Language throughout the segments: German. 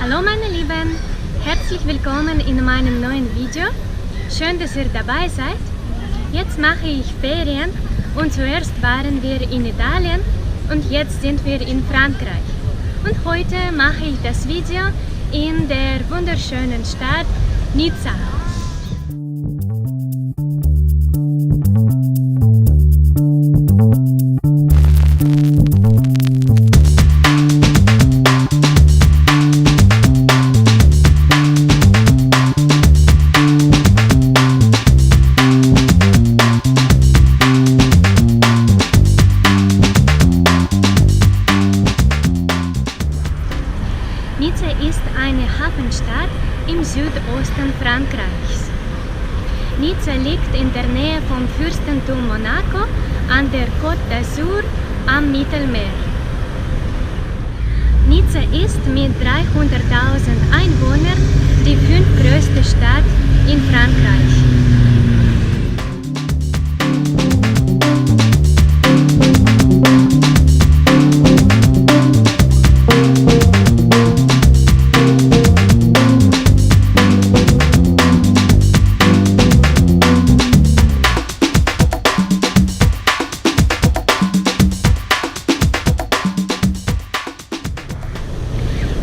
Hallo meine Lieben, herzlich willkommen in meinem neuen Video. Schön, dass ihr dabei seid. Jetzt mache ich Ferien und zuerst waren wir in Italien und jetzt sind wir in Frankreich. Und heute mache ich das Video in der wunderschönen Stadt Nizza. Nizza ist eine Hafenstadt im Südosten Frankreichs. Nizza liegt in der Nähe vom Fürstentum Monaco an der Côte d'Azur am Mittelmeer. Nizza ist mit 300.000 Einwohnern die fünftgrößte Stadt in Frankreich.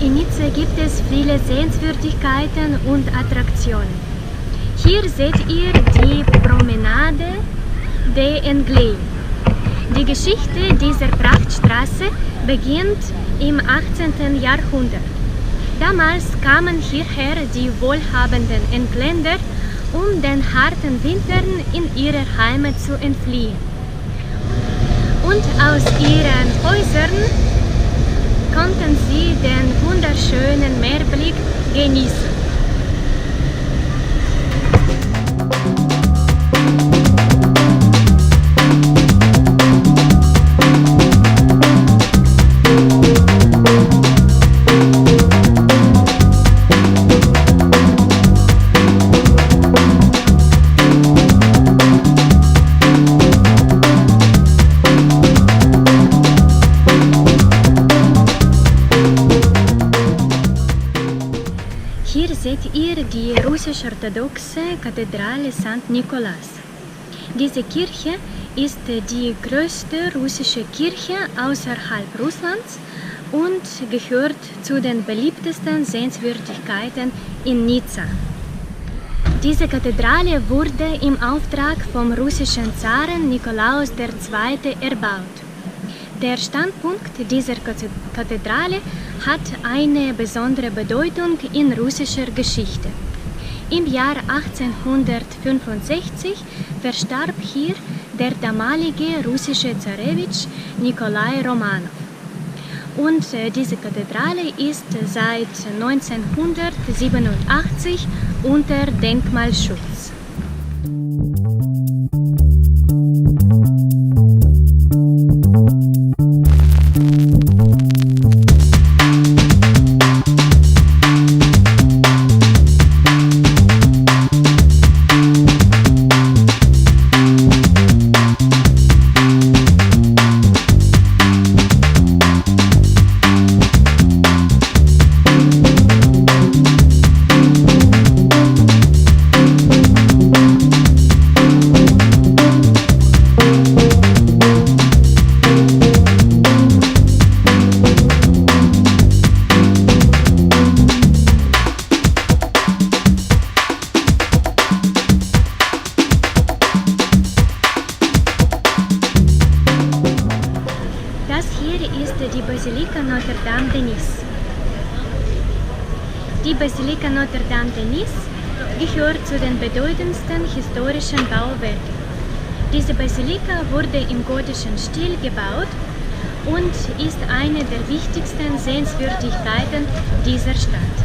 In Nizza gibt es viele Sehenswürdigkeiten und Attraktionen. Hier seht ihr die Promenade des Anglais. Die Geschichte dieser Prachtstraße beginnt im 18. Jahrhundert. Damals kamen hierher die wohlhabenden Engländer, um den harten Wintern in ihrer Heimat zu entfliehen. Und aus ihren Häusern konnten sie den wunderschönen Meerblick genießen. Hier seht ihr die russisch-orthodoxe Kathedrale St. Nikolaus. Diese Kirche ist die größte russische Kirche außerhalb Russlands und gehört zu den beliebtesten Sehenswürdigkeiten in Nizza. Diese Kathedrale wurde im Auftrag vom russischen Zaren Nikolaus II. Erbaut. Der Standpunkt dieser Kathedrale hat eine besondere Bedeutung in russischer Geschichte. Im Jahr 1865 verstarb hier der damalige russische Zarewitsch Nikolai Romanov. Und diese Kathedrale ist seit 1987 unter Denkmalschutz. Das hier ist die Basilika Notre-Dame de Nice. Die Basilika Notre-Dame de Nice gehört zu den bedeutendsten historischen Bauwerken. Diese Basilika wurde im gotischen Stil gebaut und ist eine der wichtigsten Sehenswürdigkeiten dieser Stadt.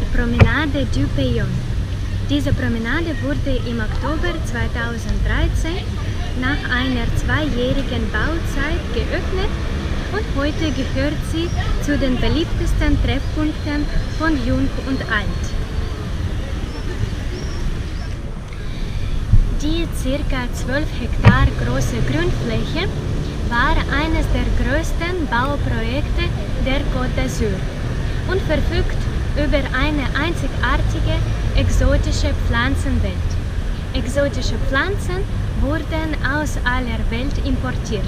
der Promenade du Peillon. Diese Promenade wurde im Oktober 2013 nach einer 2-jährigen Bauzeit geöffnet und heute gehört sie zu den beliebtesten Treffpunkten von Jung und Alt. Die ca. 12 Hektar große Grünfläche war eines der größten Bauprojekte der Côte d'Azur und verfügt über eine einzigartige exotische Pflanzenwelt. Exotische Pflanzen wurden aus aller Welt importiert.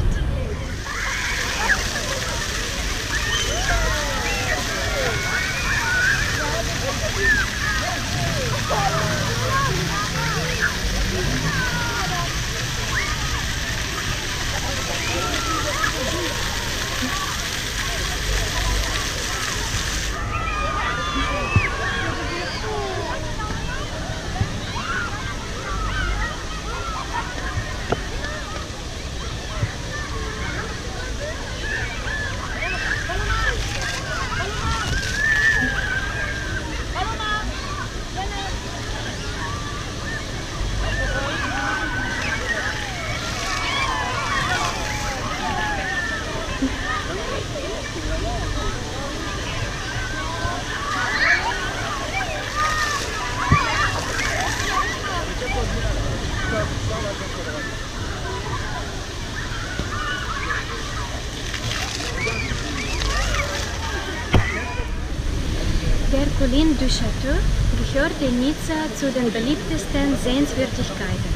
Der Colline du Château gehört in Nizza zu den beliebtesten Sehenswürdigkeiten.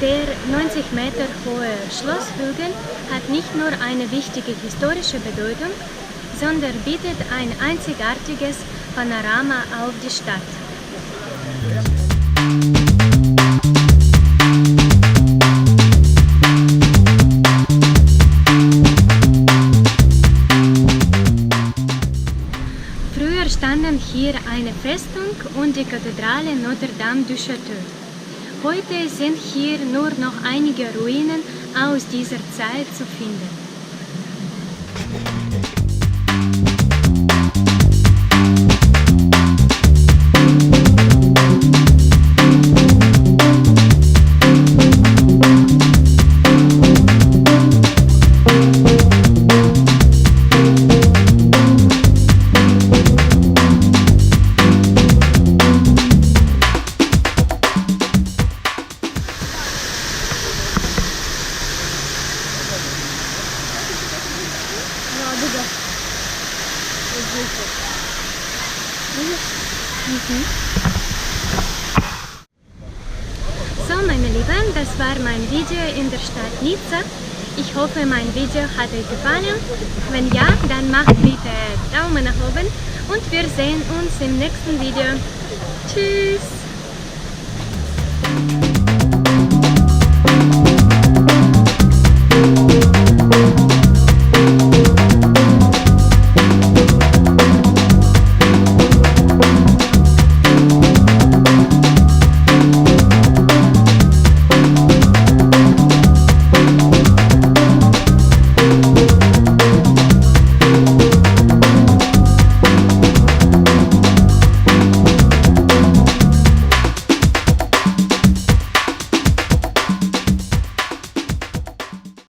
Der 90 Meter hohe Schlosshügel hat nicht nur eine wichtige historische Bedeutung, sondern bietet ein einzigartiges Panorama auf die Stadt. Früher standen hier eine Festung und die Kathedrale Notre-Dame du Château. Heute sind hier nur noch einige Ruinen aus dieser Zeit zu finden. So, meine Lieben, das war mein Video in der Stadt Nizza. Ich hoffe, mein Video hat euch gefallen. Wenn ja, dann macht bitte Daumen nach oben und wir sehen uns im nächsten Video. Tschüss!